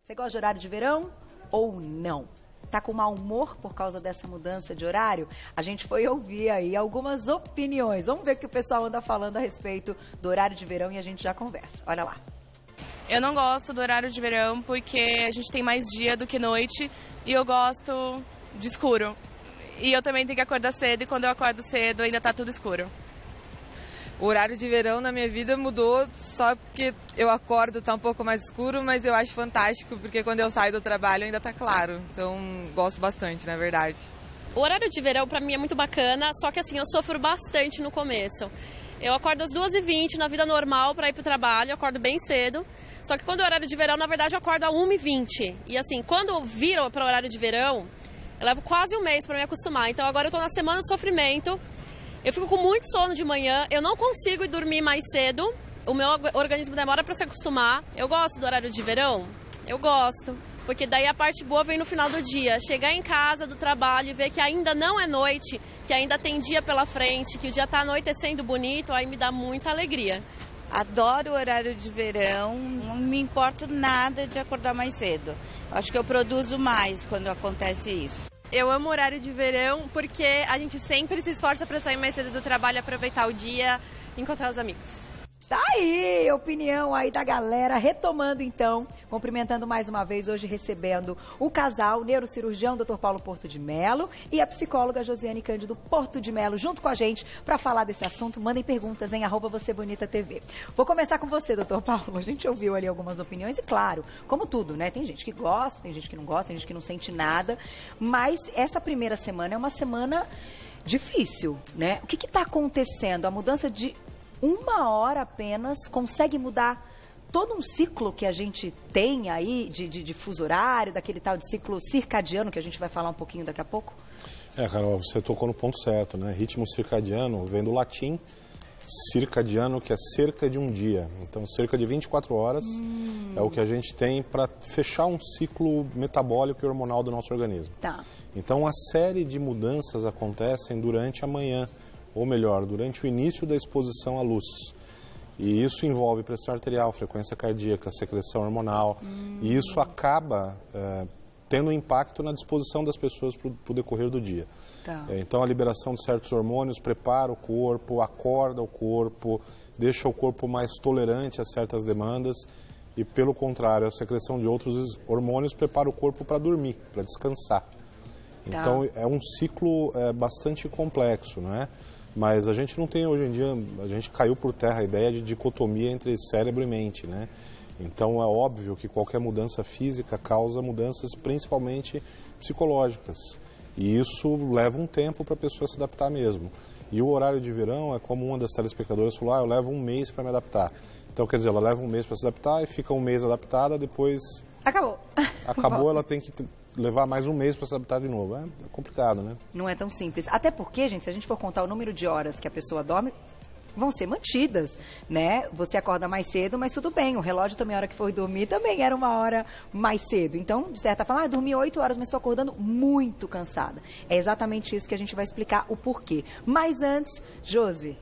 Você gosta de horário de verão ou não? Tá com mau humor por causa dessa mudança de horário? A gente foi ouvir aí algumas opiniões. Vamos ver o que o pessoal anda falando a respeito do horário de verão e a gente já conversa. Olha lá. Eu não gosto do horário de verão porque a gente tem mais dia do que noite e eu gosto de escuro. E eu também tenho que acordar cedo e quando eu acordo cedo ainda tá tudo escuro. O horário de verão na minha vida mudou só porque eu acordo, tá um pouco mais escuro, mas eu acho fantástico porque quando eu saio do trabalho ainda tá claro. Então, gosto bastante, na verdade. O horário de verão pra mim é muito bacana, só que assim, eu sofro bastante no começo. Eu acordo às 2h20 na vida normal pra ir pro trabalho, eu acordo bem cedo. Só que quando é horário de verão, na verdade, eu acordo às 1h20. E assim, quando viro para o horário de verão, eu levo quase um mês para me acostumar. Então agora eu tô na semana de sofrimento. Eu fico com muito sono de manhã, eu não consigo ir dormir mais cedo. O meu organismo demora para se acostumar. Eu gosto do horário de verão? Eu gosto. Porque daí a parte boa vem no final do dia. Chegar em casa do trabalho e ver que ainda não é noite, que ainda tem dia pela frente, que o dia tá anoitecendo bonito, aí me dá muita alegria. Adoro o horário de verão, não me importo nada de acordar mais cedo. Acho que eu produzo mais quando acontece isso. Eu amo o horário de verão porque a gente sempre se esforça para sair mais cedo do trabalho, aproveitar o dia e encontrar os amigos. Tá aí, opinião aí da galera, retomando então, cumprimentando mais uma vez, hoje recebendo o casal, o neurocirurgião Dr. Paulo Porto de Mello e a psicóloga Josiane Cândido Porto de Mello, junto com a gente para falar desse assunto. Mandem perguntas em @VocêBonitaTV. Vou começar com você, Dr. Paulo. A gente ouviu ali algumas opiniões e claro, como tudo, né? Tem gente que gosta, tem gente que não gosta, tem gente que não sente nada, mas essa primeira semana é uma semana difícil, né? O que está acontecendo? A mudança de 1 hora apenas consegue mudar todo um ciclo que a gente tem aí de fuso horário, daquele tal de ciclo circadiano que a gente vai falar um pouquinho daqui a pouco? Carol, você tocou no ponto certo, né? Ritmo circadiano vem do latim circadiano, que é cerca de um dia. Então, cerca de 24 horas é o que a gente tem para fechar um ciclo metabólico e hormonal do nosso organismo. Tá. Então, a série de mudanças acontecem durante a manhã, ou melhor, durante o início da exposição à luz. E isso envolve pressão arterial, frequência cardíaca, secreção hormonal, e isso acaba tendo impacto na disposição das pessoas para o decorrer do dia. Tá. Então, a liberação de certos hormônios prepara o corpo, acorda o corpo, deixa o corpo mais tolerante a certas demandas, e, pelo contrário, a secreção de outros hormônios prepara o corpo para dormir, para descansar. Tá. Então, é um ciclo bastante complexo, não é? Mas a gente não tem hoje em dia, a gente caiu por terra a ideia de dicotomia entre cérebro e mente, né? Então é óbvio que qualquer mudança física causa mudanças principalmente psicológicas. E isso leva um tempo para a pessoa se adaptar mesmo. E o horário de verão é como uma das telespectadoras falou, eu levo um mês para me adaptar. Então quer dizer, ela leva um mês para se adaptar e fica um mês adaptada, depois... Acabou, ela tem que levar mais um mês para se adaptar de novo. É complicado, né? Não é tão simples. Até porque, gente, se a gente for contar o número de horas que a pessoa dorme, vão ser mantidas, né? Você acorda mais cedo, mas tudo bem. O relógio também, a hora que for dormir, também era 1 hora mais cedo. Então, de certa forma, dormi 8 horas, mas estou acordando muito cansada. É exatamente isso que a gente vai explicar o porquê. Mas antes, Josi,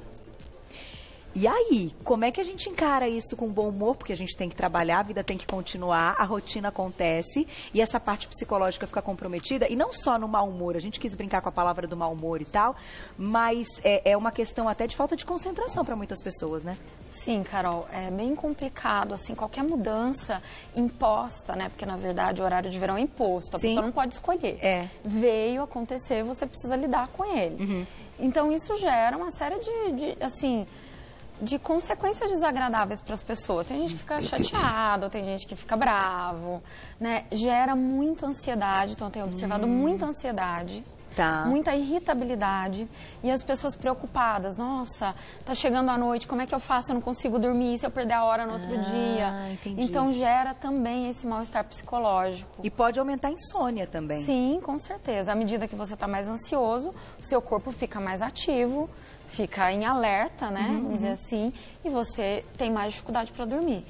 e aí, como é que a gente encara isso com bom humor? Porque a gente tem que trabalhar, a vida tem que continuar, a rotina acontece e essa parte psicológica fica comprometida. E não só no mau humor, a gente quis brincar com a palavra do mau humor e tal, mas é uma questão até de falta de concentração para muitas pessoas, né? Sim, Carol, é bem complicado, assim, qualquer mudança imposta, né? Porque, na verdade, o horário de verão é imposto, a pessoa não pode escolher. Veio acontecer, você precisa lidar com ele. Então, isso gera uma série de consequências desagradáveis para as pessoas. Tem gente que fica chateado, tem gente que fica bravo, né? Gera muita ansiedade, então eu tenho observado muita ansiedade. Tá. Muita irritabilidade e as pessoas preocupadas. Nossa, tá chegando a noite, como é que eu faço? Eu não consigo dormir se eu perder a hora no outro dia. Entendi. Então gera também esse mal-estar psicológico. E pode aumentar a insônia também. Sim, com certeza. À medida que você está mais ansioso, o seu corpo fica mais ativo, fica em alerta, né? Vamos dizer assim, e você tem mais dificuldade para dormir.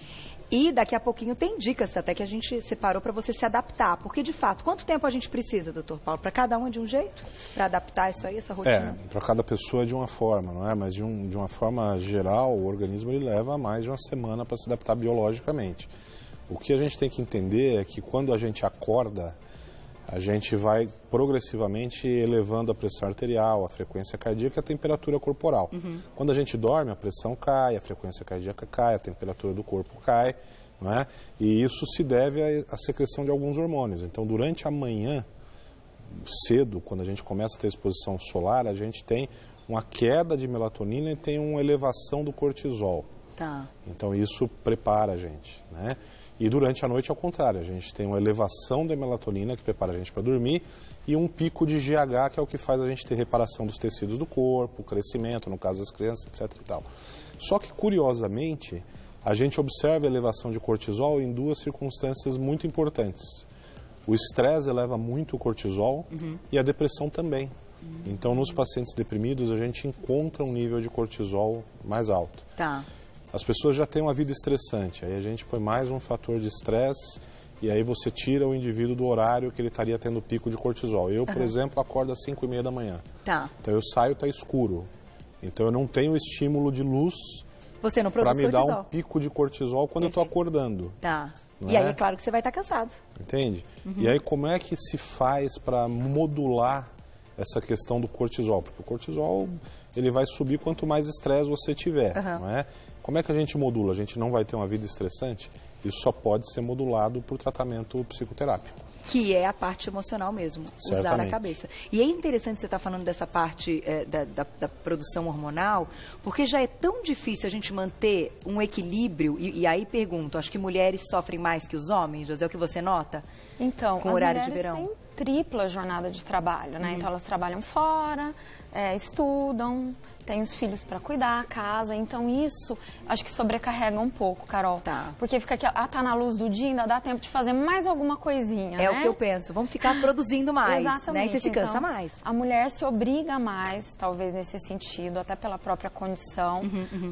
E daqui a pouquinho tem dicas até que a gente separou para você se adaptar. Porque, de fato, quanto tempo a gente precisa, doutor Paulo? Para cada um de um jeito? Para adaptar isso aí, essa rotina? Para cada pessoa de uma forma, não é? Mas de uma forma geral, o organismo ele leva mais de uma semana para se adaptar biologicamente. O que a gente tem que entender é que quando a gente acorda, a gente vai progressivamente elevando a pressão arterial, a frequência cardíaca e a temperatura corporal. Quando a gente dorme, a pressão cai, a frequência cardíaca cai, a temperatura do corpo cai, não é? E isso se deve à secreção de alguns hormônios. Então, durante a manhã, cedo, quando a gente começa a ter exposição solar, a gente tem uma queda de melatonina e tem uma elevação do cortisol. Tá. Então, isso prepara a gente, né? E durante a noite, ao contrário, a gente tem uma elevação da melatonina, que prepara a gente para dormir, e um pico de GH, que é o que faz a gente ter reparação dos tecidos do corpo, crescimento, no caso das crianças, etc. e tal. Só que, curiosamente, a gente observa a elevação de cortisol em duas circunstâncias muito importantes. O estresse eleva muito o cortisol e a depressão também. Então, nos pacientes deprimidos, a gente encontra um nível de cortisol mais alto. Tá. As pessoas já têm uma vida estressante, aí a gente põe mais um fator de estresse e aí você tira o indivíduo do horário que ele estaria tendo pico de cortisol. Eu, por exemplo, acordo às 5h30 da manhã. Tá. Então eu saio, está escuro. Então eu não tenho estímulo de luz para me dar um pico de cortisol quando eu estou acordando. Tá. E aí é claro que você vai estar cansado. Entende? E aí como é que se faz para modular essa questão do cortisol? Porque o cortisol ele vai subir quanto mais estresse você tiver, não é? Como é que a gente modula? A gente não vai ter uma vida estressante? Isso só pode ser modulado por tratamento psicoterápico. Que é a parte emocional mesmo, usar a cabeça. E é interessante você estar falando dessa parte da produção hormonal, porque já é tão difícil a gente manter um equilíbrio, e aí pergunto, acho que mulheres sofrem mais que os homens, José, é o que você nota? Então, com o horário de verão? Têm tripla jornada de trabalho, né? Então elas trabalham fora, estudam, têm os filhos para cuidar, a casa, então isso acho que sobrecarrega um pouco, Carol. Tá. Porque fica aqui, tá na luz do dia, ainda dá tempo de fazer mais alguma coisinha, É né? o que eu penso, vamos ficar produzindo mais, Exatamente. né? E você se cansa então, mais. A mulher se obriga mais, talvez nesse sentido, até pela própria condição,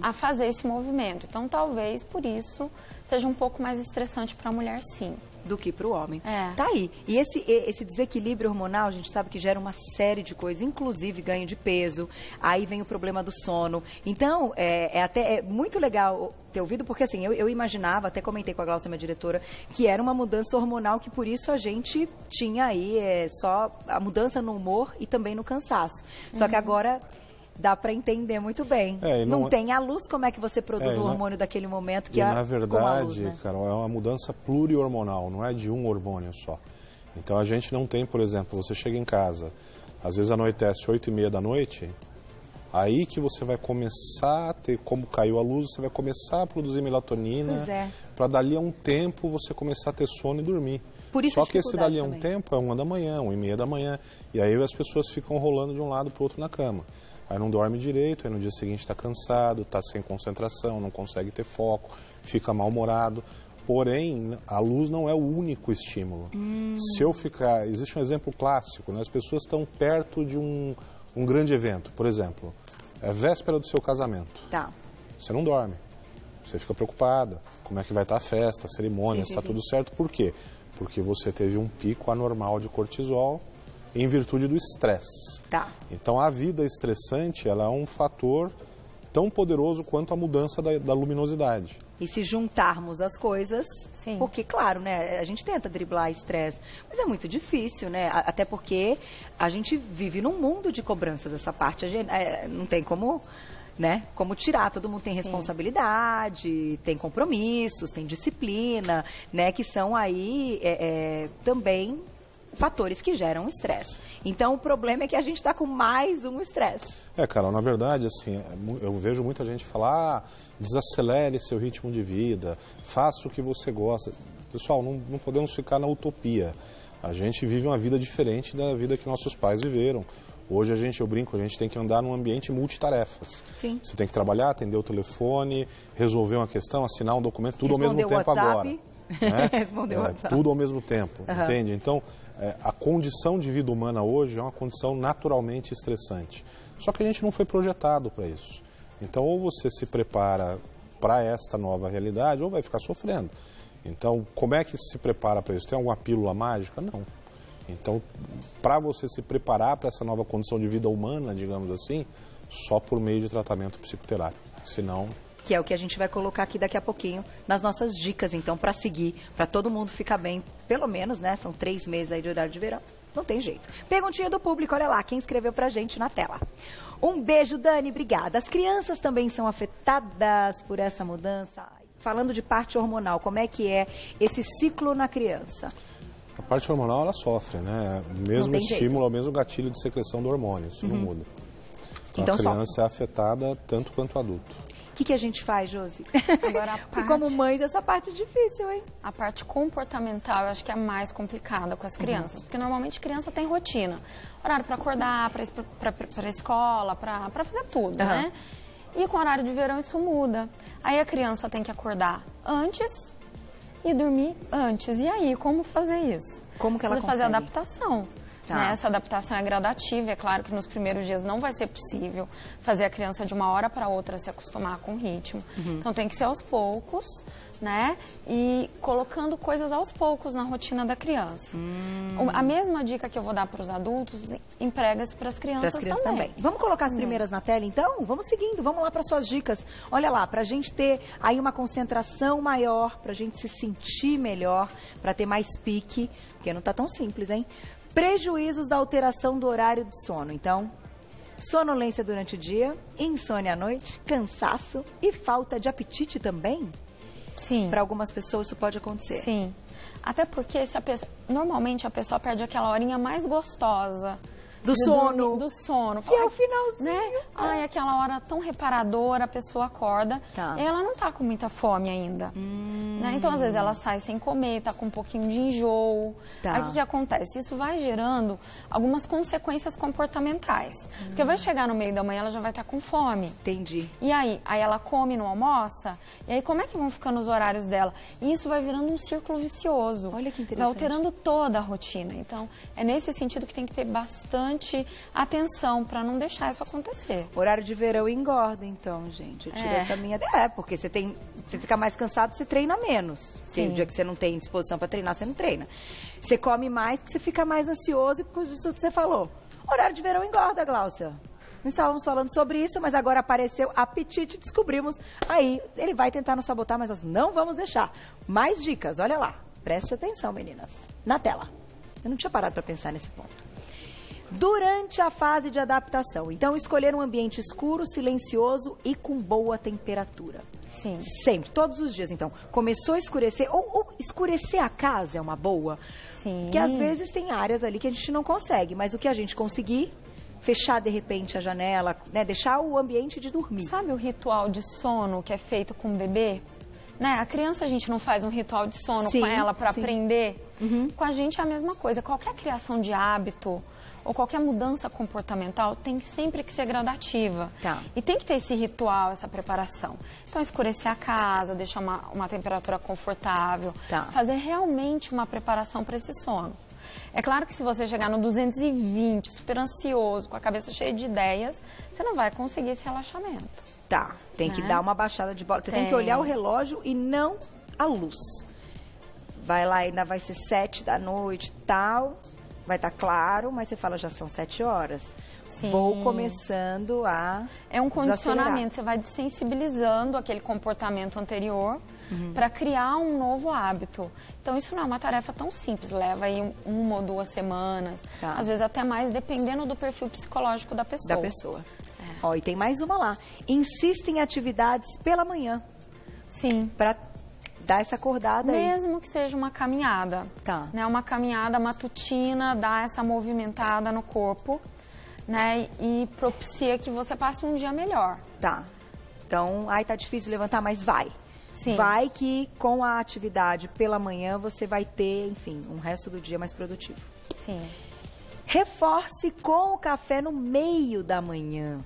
a fazer esse movimento. Então talvez por isso seja um pouco mais estressante para a mulher, sim. Do que para o homem. É. Tá aí. E esse desequilíbrio hormonal, a gente sabe que gera uma série de coisas, inclusive ganho de peso, aí vem o problema do sono. Então, é muito legal ter ouvido, porque assim, eu imaginava, até comentei com a Glaucia, minha diretora, que era uma mudança hormonal, que por isso a gente tinha aí só a mudança no humor e também no cansaço. Só que agora dá para entender muito bem. Não tem a luz, como é que você produz o hormônio daquele momento que na verdade, luz, né? Carol, é uma mudança plurihormonal, não é de um hormônio só. Então a gente não tem, por exemplo, você chega em casa, às vezes anoitece 8h30 da noite, aí que você vai começar a ter, como caiu a luz, você vai começar a produzir melatonina, para dali a um tempo você começar a ter sono e dormir. Por isso só que esse dali a um tempo é 1 da manhã, 1h30 da manhã, e aí as pessoas ficam rolando de um lado para o outro na cama. Aí não dorme direito, aí no dia seguinte está cansado, está sem concentração, não consegue ter foco, fica mal-humorado. Porém, a luz não é o único estímulo. Se eu ficar... Existe um exemplo clássico, né? As pessoas estão perto de um grande evento, por exemplo, é véspera do seu casamento. Tá. Você não dorme, você fica preocupada, como é que vai estar a festa, a cerimônia, se está tudo certo. Por quê? Porque você teve um pico anormal de cortisol em virtude do estresse. Tá. Então, a vida estressante, ela é um fator tão poderoso quanto a mudança da luminosidade. E se juntarmos as coisas, porque, claro, né, a gente tenta driblar estresse, mas é muito difícil, né? Até porque a gente vive num mundo de cobranças, essa parte. Não tem como, né, como tirar. Todo mundo tem responsabilidade, tem compromissos, tem disciplina, né, que são aí também fatores que geram estresse. Então, o problema é que a gente está com mais um estresse. Carol, na verdade, assim, eu vejo muita gente falar, desacelere seu ritmo de vida, faça o que você gosta. Pessoal, não podemos ficar na utopia. A gente vive uma vida diferente da vida que nossos pais viveram. Hoje, eu brinco, a gente tem que andar num ambiente multitarefas. Sim. Você tem que trabalhar, atender o telefone, resolver uma questão, assinar um documento, tudo ao mesmo tempo agora. Né? Responder o WhatsApp. Tudo ao mesmo tempo, entende? Então, a condição de vida humana hoje é uma condição naturalmente estressante. Só que a gente não foi projetado para isso. Então, ou você se prepara para esta nova realidade, ou vai ficar sofrendo. Então, como é que se prepara para isso? Tem alguma pílula mágica? Não. Então, para você se preparar para essa nova condição de vida humana, digamos assim, só por meio de tratamento psicoterápico. Senão, que é o que a gente vai colocar aqui daqui a pouquinho nas nossas dicas, então, para seguir, para todo mundo ficar bem, pelo menos, né? São 3 meses aí de horário de verão, não tem jeito. Perguntinha do público, olha lá, quem escreveu pra gente na tela. Um beijo, Dani, obrigada. As crianças também são afetadas por essa mudança? Falando de parte hormonal, como é que é esse ciclo na criança? A parte hormonal, ela sofre, né? O mesmo estímulo, o mesmo gatilho de secreção do hormônio, isso não muda. Então a criança é afetada tanto quanto o adulto. O que a gente faz, Josi? Agora, Porque como mães, essa parte é difícil, hein? A parte comportamental, eu acho que é a mais complicada com as crianças. Porque normalmente criança tem rotina. Horário para acordar, para ir para a escola, para fazer tudo, né? E com o horário de verão isso muda. Aí a criança tem que acordar antes e dormir antes. E aí, como fazer isso? Como que ela consegue? Fazer adaptação. Né? Essa adaptação é gradativa, é claro que nos primeiros dias não vai ser possível fazer a criança de uma hora para outra se acostumar com o ritmo. Então tem que ser aos poucos, né? E colocando coisas aos poucos na rotina da criança. A mesma dica que eu vou dar para os adultos, emprega-se para as crianças também. Vamos colocar as primeiras na tela, então? Vamos seguindo, vamos lá para suas dicas. Olha lá, para a gente ter aí uma concentração maior, para a gente se sentir melhor, para ter mais pique, porque não tá tão simples, hein? Prejuízos da alteração do horário de sono. Então, sonolência durante o dia, insônia à noite, cansaço e falta de apetite também? Sim. Para algumas pessoas isso pode acontecer. Sim. Até porque normalmente a pessoa perde aquela horinha mais gostosa. Do sono. Do sono. Que é o finalzinho. Né? Ai, aquela hora tão reparadora, a pessoa acorda e ela não tá com muita fome ainda. Né? Então, às vezes, ela sai sem comer, tá com um pouquinho de enjoo. Aí, o que acontece? Isso vai gerando algumas consequências comportamentais. Porque vai chegar no meio da manhã, ela já vai estar com fome. Entendi. E aí ela come, não almoça, e aí como é que vão ficando os horários dela? E isso vai virando um círculo vicioso. Olha que interessante. Vai alterando toda a rotina. Então, é nesse sentido que tem que ter bastante atenção para não deixar isso acontecer. Horário de verão engorda, então, gente. Eu tiro essa minha... porque você fica mais cansado, você treina menos. Sim. O dia que você não tem disposição para treinar, você não treina. Você come mais porque você fica mais ansioso e por isso que você falou. Horário de verão engorda, Gláucia. Não estávamos falando sobre isso, mas agora apareceu apetite, descobrimos. Aí, ele vai tentar nos sabotar, mas nós não vamos deixar. Mais dicas, olha lá. Preste atenção, meninas. Na tela. Eu não tinha parado para pensar nesse ponto. Durante a fase de adaptação, então, escolher um ambiente escuro, silencioso e com boa temperatura. Sim. Sempre, todos os dias, então. Começou a escurecer, ou escurecer a casa é uma boa. Sim. Porque às vezes tem áreas ali que a gente não consegue, mas o que a gente conseguir, fechar de repente a janela, né, deixar o ambiente de dormir. Sabe o ritual de sono que é feito com o bebê? Né? A criança, a gente não faz um ritual de sono com ela para aprender. Com a gente é a mesma coisa. Qualquer criação de hábito ou qualquer mudança comportamental tem sempre que ser gradativa. E tem que ter esse ritual, essa preparação. Então, escurecer a casa, deixar uma temperatura confortável, fazer realmente uma preparação para esse sono. É claro que se você chegar no 220, super ansioso, com a cabeça cheia de ideias, você não vai conseguir esse relaxamento. Tem que dar uma baixada de bola. Você tem que olhar o relógio e não a luz. Vai lá, ainda vai ser 7 da noite e tal, vai estar claro, mas você fala, já são 7 horas. Sim. Vou começando a É um condicionamento, você vai desensibilizando aquele comportamento anterior para criar um novo hábito. Então, isso não é uma tarefa tão simples, leva aí 1 ou 2 semanas, às vezes até mais, dependendo do perfil psicológico da pessoa. Ó, e tem mais uma lá. Insista em atividades pela manhã. Sim. Para dar essa acordada aí. Mesmo que seja uma caminhada. Né? Uma caminhada matutina, dá essa movimentada no corpo, né? E propicia que você passe um dia melhor. Então, tá difícil levantar, mas vai. Sim. Vai que com a atividade pela manhã você vai ter, enfim, um resto do dia mais produtivo. Sim. Reforce com o café no meio da manhã.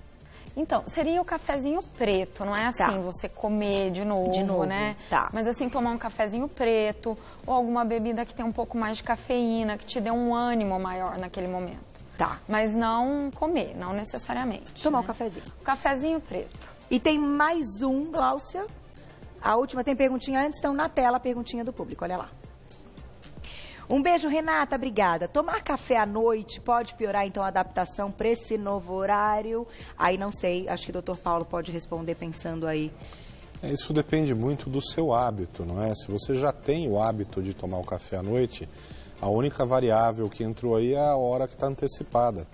Então, seria o cafezinho preto, não é assim você comer de novo, né? Mas assim, tomar um cafezinho preto ou alguma bebida que tem um pouco mais de cafeína, que te dê um ânimo maior naquele momento. Mas não comer, não necessariamente. Tomar um cafezinho. Cafezinho preto. E tem mais um, Gláucia. A última tem perguntinha antes, então na tela a perguntinha do público, olha lá. Um beijo, Renata, obrigada. Tomar café à noite pode piorar, então, a adaptação para esse novo horário? Aí não sei, acho que o Dr. Paulo pode responder pensando aí Isso depende muito do seu hábito, não é? Se você já tem o hábito de tomar o café à noite, a única variável que entrou aí é a hora que está antecipada.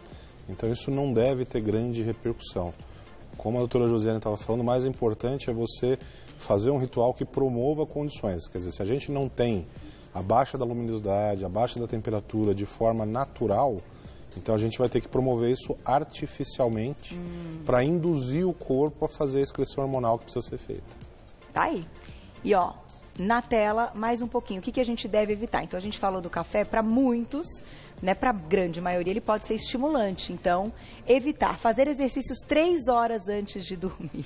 Então isso não deve ter grande repercussão. Como a doutora Josiane estava falando, o mais importante é você fazer um ritual que promova condições. Quer dizer, se a gente não tem a baixa da luminosidade, a baixa da temperatura de forma natural, então a gente vai ter que promover isso artificialmente para induzir o corpo a fazer a excreção hormonal que precisa ser feita. Tá aí. E ó, na tela, mais um pouquinho, o que a gente deve evitar? Então a gente falou do café, para muitos, né, para a grande maioria, ele pode ser estimulante. Então, evitar fazer exercícios 3 horas antes de dormir,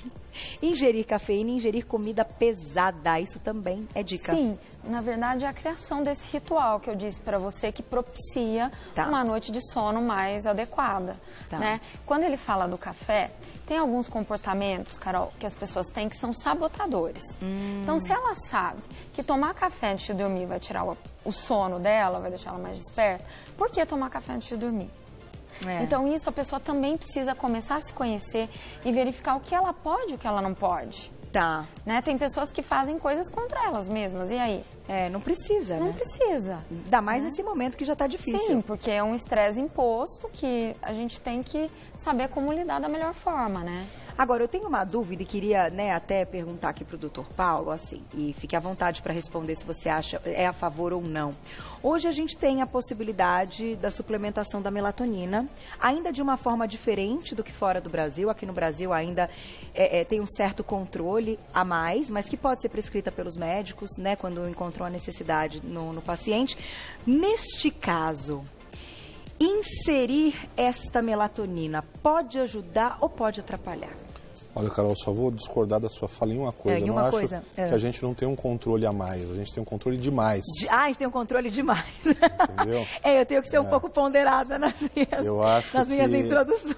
ingerir cafeína e ingerir comida pesada. Isso também é dica. Sim, na verdade é a criação desse ritual que eu disse para você que propicia uma noite de sono mais adequada. Né? Quando ele fala do café, tem alguns comportamentos, Carol, que as pessoas têm que são sabotadores. Então, se ela sabe que tomar café antes de dormir vai tirar o sono dela, vai deixar ela mais desperta, por que tomar café antes de dormir? Então, isso a pessoa também precisa começar a se conhecer e verificar o que ela pode e o que ela não pode. Né? Tem pessoas que fazem coisas contra elas mesmas, e aí? Não precisa, Não precisa. Ainda mais nesse momento que já está difícil. Sim, porque é um estresse imposto que a gente tem que saber como lidar da melhor forma, né? Agora, eu tenho uma dúvida e queria, né, até perguntar aqui para o Dr. Paulo, assim, e fique à vontade para responder se você acha é a favor ou não. Hoje a gente tem a possibilidade da suplementação da melatonina, ainda de uma forma diferente do que fora do Brasil. Aqui no Brasil ainda tem um certo controle a mais, mas que pode ser prescrita pelos médicos, né, quando encontram a necessidade no paciente. Neste caso, inserir esta melatonina pode ajudar ou pode atrapalhar? Olha, Carol, só vou discordar da sua fala em uma coisa. Eu não acho que a gente não tem um controle a mais, a gente tem um controle demais. A gente tem um controle demais. Entendeu? Eu tenho que ser um pouco ponderada nas minhas introduções.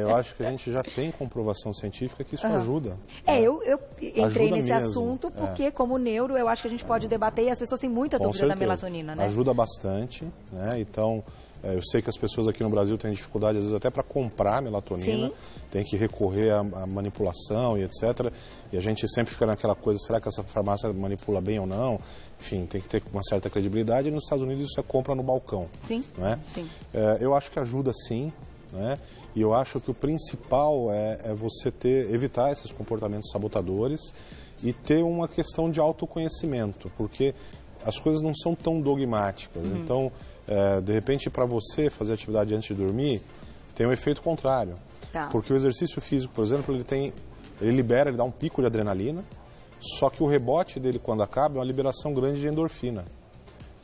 Eu acho que a gente já tem comprovação científica que isso ajuda. Eu entrei nesse assunto porque, como neuro, eu acho que a gente pode debater e as pessoas têm muita dúvida da melatonina, né? Ajuda bastante, né? Então, eu sei que as pessoas aqui no Brasil têm dificuldade, às vezes, até para comprar melatonina. Tem que recorrer à manipulação e etc. E a gente sempre fica naquela coisa, será que essa farmácia manipula bem ou não? Enfim, tem que ter uma certa credibilidade. E nos Estados Unidos isso é compra no balcão. Não é? Eu acho que ajuda sim, né? E eu acho que o principal é você evitar esses comportamentos sabotadores e ter uma questão de autoconhecimento, porque as coisas não são tão dogmáticas. Então, de repente, para você fazer atividade antes de dormir, tem um efeito contrário. Porque o exercício físico, por exemplo, ele dá um pico de adrenalina, só que o rebote dele, quando acaba, é uma liberação grande de endorfina.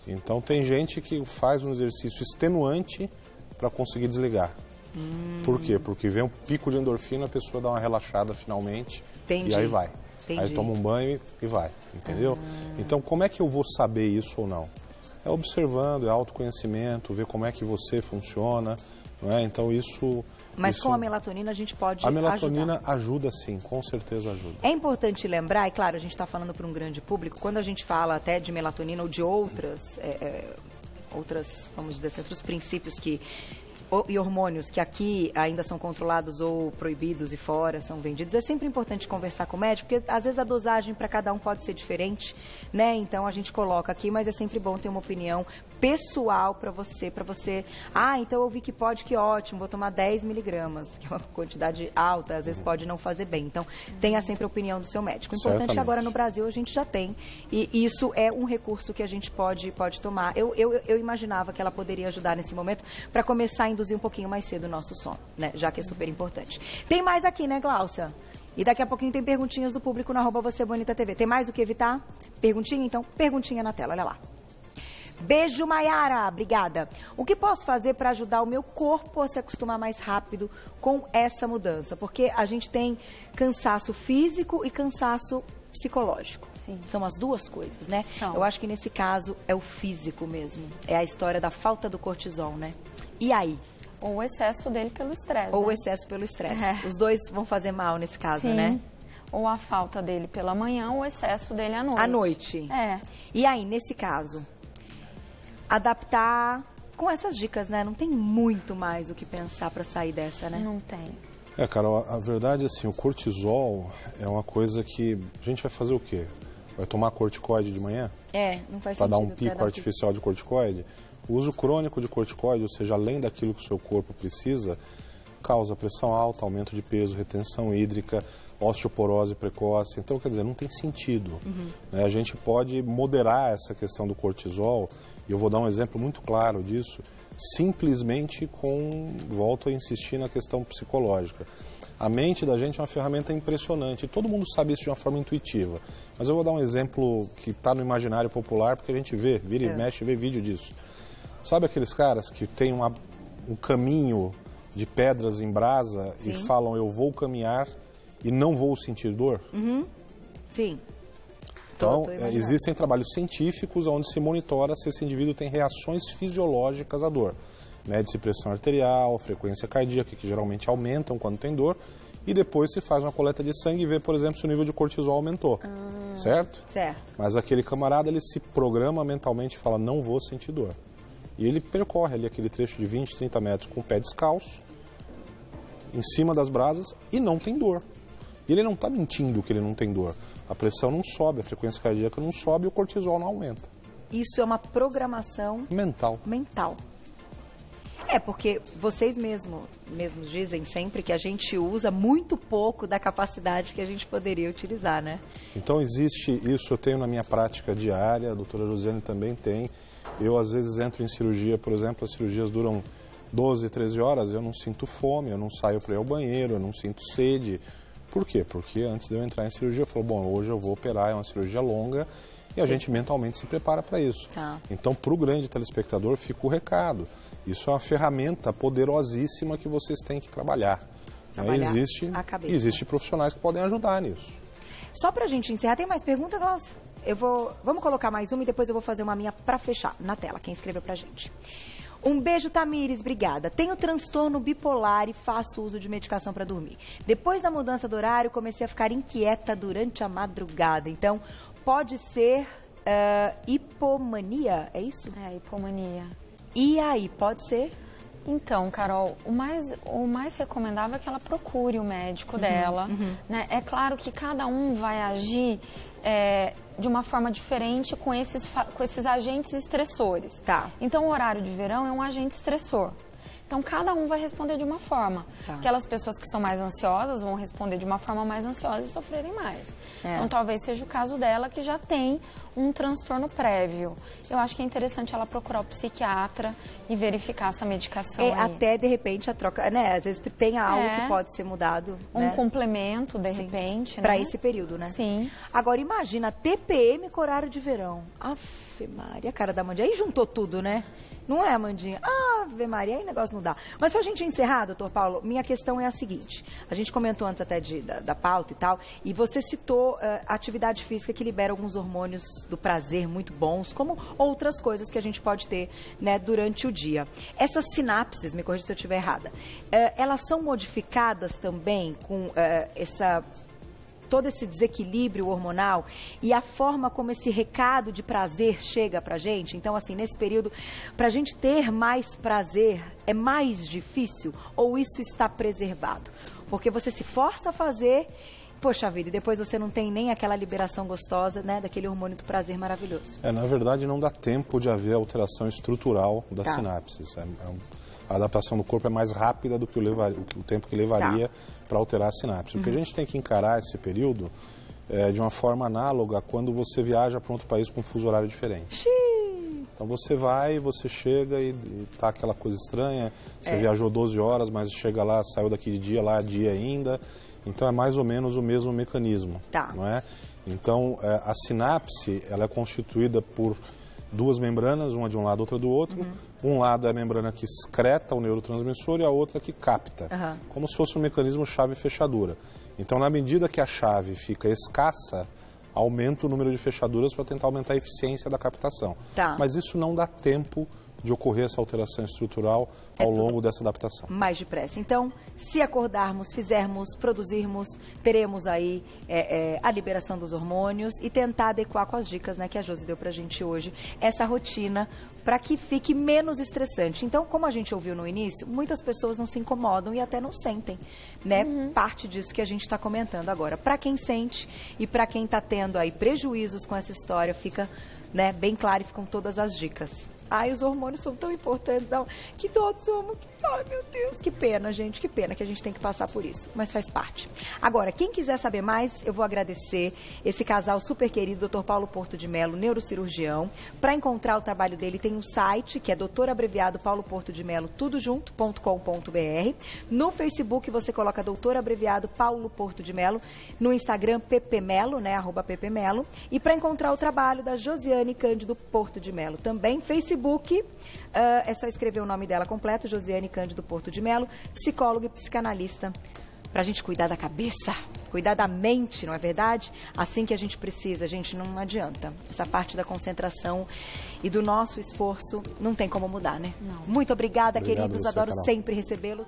Então, tem gente que faz um exercício extenuante para conseguir desligar. Por quê? Porque vem um pico de endorfina, a pessoa dá uma relaxada finalmente e aí vai. Aí toma um banho e vai, entendeu? Então, como é que eu vou saber isso ou não? É observando, é autoconhecimento, ver como é que você funciona, não é? Então, Mas com a melatonina a gente pode ajudar. A melatonina ajuda sim, com certeza ajuda. É importante lembrar, e claro, a gente está falando para um grande público, quando a gente fala até de melatonina ou de outras, vamos dizer assim, outros princípios e hormônios que aqui ainda são controlados ou proibidos e fora são vendidos, é sempre importante conversar com o médico, porque às vezes a dosagem para cada um pode ser diferente, né? Então a gente coloca aqui, mas é sempre bom ter uma opinião pessoal para você, então eu vi que pode, que ótimo, vou tomar 10 miligramas, que é uma quantidade alta, às vezes pode não fazer bem. Então tenha sempre a opinião do seu médico. O importante é que agora no Brasil a gente já tem, e isso é um recurso que a gente pode tomar. Eu imaginava que ela poderia ajudar nesse momento para começar a induzir um pouquinho mais cedo o nosso sono, né? Já que é super importante. Tem mais aqui, né, Gláucia? E daqui a pouquinho tem perguntinhas do público no @VocêBonitaTV. Tem mais o que evitar? Perguntinha? Então, perguntinha na tela, olha lá. Beijo, Maiara. Obrigada. O que posso fazer para ajudar o meu corpo a se acostumar mais rápido com essa mudança? Porque a gente tem cansaço físico e cansaço psicológico. São as duas coisas, né? Eu acho que nesse caso é o físico mesmo. É a história da falta do cortisol, né? E aí? Ou o excesso dele pelo estresse. Ou o excesso pelo estresse. Os dois vão fazer mal nesse caso, né? Ou a falta dele pela manhã ou o excesso dele à noite. À noite. E aí, nesse caso, adaptar com essas dicas, né? Não tem muito mais o que pensar para sair dessa, né? Não tem. Carol, a verdade é assim, o cortisol é uma coisa que a gente vai fazer o quê? Vai tomar corticoide de manhã? Não faz sentido. Para dar um pico artificial de corticoide? O uso crônico de corticoide, ou seja, além daquilo que o seu corpo precisa, causa pressão alta, aumento de peso, retenção hídrica, osteoporose precoce. Então, quer dizer, não tem sentido. A gente pode moderar essa questão do cortisol, e eu vou dar um exemplo muito claro disso, simplesmente volto a insistir na questão psicológica. A mente da gente é uma ferramenta impressionante, todo mundo sabe isso de uma forma intuitiva. Mas eu vou dar um exemplo que está no imaginário popular, porque a gente vira e mexe, vê vídeo disso. Sabe aqueles caras que têm um caminho de pedras em brasa e falam, eu vou caminhar e não vou sentir dor? Sim. Então, existem trabalhos científicos onde se monitora se esse indivíduo tem reações fisiológicas à dor. Mede-se pressão arterial, frequência cardíaca, que geralmente aumentam quando tem dor, e depois se faz uma coleta de sangue e vê, por exemplo, se o nível de cortisol aumentou. Certo? Certo. Mas aquele camarada, ele se programa mentalmente e fala, não vou sentir dor. E ele percorre ali aquele trecho de 20, 30 metros com o pé descalço, em cima das brasas, e não tem dor. E ele não está mentindo que ele não tem dor. A pressão não sobe, a frequência cardíaca não sobe e o cortisol não aumenta. Isso é uma programação mental. Porque vocês mesmos dizem sempre que a gente usa muito pouco da capacidade que a gente poderia utilizar, né? Então existe isso, eu tenho na minha prática diária, a doutora Josiane também tem. Eu às vezes entro em cirurgia, por exemplo, as cirurgias duram 12, 13 horas, eu não sinto fome, eu não saio para ir ao banheiro, eu não sinto sede. Por quê? Porque antes de eu entrar em cirurgia, eu falo, bom, hoje eu vou operar, é uma cirurgia longa, e a gente mentalmente se prepara para isso. Então, para o grande telespectador, fica o recado. Isso é uma ferramenta poderosíssima que vocês têm que trabalhar. Existe profissionais que podem ajudar nisso. Só para a gente encerrar, tem mais pergunta, Glaucia? Vamos colocar mais uma e depois eu vou fazer uma minha para fechar na tela, quem escreveu pra gente. Um beijo, Tamires, obrigada. Tenho transtorno bipolar e faço uso de medicação para dormir. Depois da mudança do horário, comecei a ficar inquieta durante a madrugada. Então, pode ser hipomania, é isso? Hipomania. E aí, pode ser? Então, Carol, o mais recomendável é que ela procure o médico dela. Né? É claro que cada um vai agir de uma forma diferente com esses agentes estressores. Então, o horário de verão é um agente estressor. Então, cada um vai responder de uma forma. Aquelas pessoas que são mais ansiosas vão responder de uma forma mais ansiosa e sofrerem mais. Então, talvez seja o caso dela que já tem um transtorno prévio. Eu acho que é interessante ela procurar o psiquiatra e verificar essa medicação. Até, de repente, a troca, né? Às vezes tem algo que pode ser mudado. Um complemento, de repente, para esse período, né? Sim. Agora, imagina, TPM com horário de verão. Ave Maria, cara da Mandinha. Aí juntou tudo, né? Não é, Mandinha? Ave Maria, aí o negócio não dá. Mas pra gente encerrar, doutor Paulo, minha questão é a seguinte. A gente comentou antes até da pauta e tal, e você citou a atividade física que libera alguns hormônios do prazer muito bons, como outras coisas que a gente pode ter, né, durante o dia. Essas sinapses, me corrija se eu estiver errada, elas são modificadas também com todo esse desequilíbrio hormonal e a forma como esse recado de prazer chega pra gente? Então, assim, nesse período, pra gente ter mais prazer, é mais difícil ou isso está preservado? Porque você se força a fazer, poxa vida, e depois você não tem nem aquela liberação gostosa, né, daquele hormônio do prazer maravilhoso. Na verdade, não dá tempo de haver alteração estrutural das sinapses. A adaptação do corpo é mais rápida do que o tempo que levaria para alterar a sinapse. O que a gente tem que encarar esse período de uma forma análoga a quando você viaja para outro país com um fuso horário diferente. Então você vai, você chega e tá aquela coisa estranha, você viajou 12 horas, mas chega lá, saiu daqui de dia, lá é dia ainda. Então é mais ou menos o mesmo mecanismo, não é? Então a sinapse, ela é constituída por duas membranas, uma de um lado, outra do outro. Um lado é a membrana que excreta o neurotransmissor e a outra que capta. Como se fosse um mecanismo chave-fechadura. Então, na medida que a chave fica escassa, aumenta o número de fechaduras para tentar aumentar a eficiência da captação. Mas isso não dá tempo de ocorrer essa alteração estrutural ao longo dessa adaptação. Mais depressa. Então, se acordarmos, fizermos, produzirmos, teremos aí a liberação dos hormônios e tentar adequar com as dicas, né, que a Josi deu pra gente hoje, essa rotina para que fique menos estressante. Então, como a gente ouviu no início, muitas pessoas não se incomodam e até não sentem, né? Parte disso que a gente está comentando agora. Para quem sente e para quem está tendo aí prejuízos com essa história, fica, né, bem claro e ficam todas as dicas. Ai, os hormônios são tão importantes, não, que todos somos... Ai, meu Deus, que pena, gente, que pena que a gente tem que passar por isso, mas faz parte. Agora, quem quiser saber mais, eu vou agradecer esse casal super querido, Dr. Paulo Porto de Mello, neurocirurgião. Para encontrar o trabalho dele, tem um site, que é Dr. Abreviado Paulo Porto de Mello, tudojunto.com.br. No Facebook, você coloca Dr. Abreviado Paulo Porto de Mello. No Instagram, ppmelo, né, @ppmelo. E para encontrar o trabalho da Josiane Cândido Porto de Mello, também Facebook, é só escrever o nome dela completo, Josiane Cândido Porto de Mello, psicóloga e psicanalista, para a gente cuidar da cabeça, cuidar da mente, não é verdade? Assim que a gente precisa, gente, não adianta. Essa parte da concentração e do nosso esforço não tem como mudar, né? Não. Muito obrigada, queridos, adoro sempre recebê-los.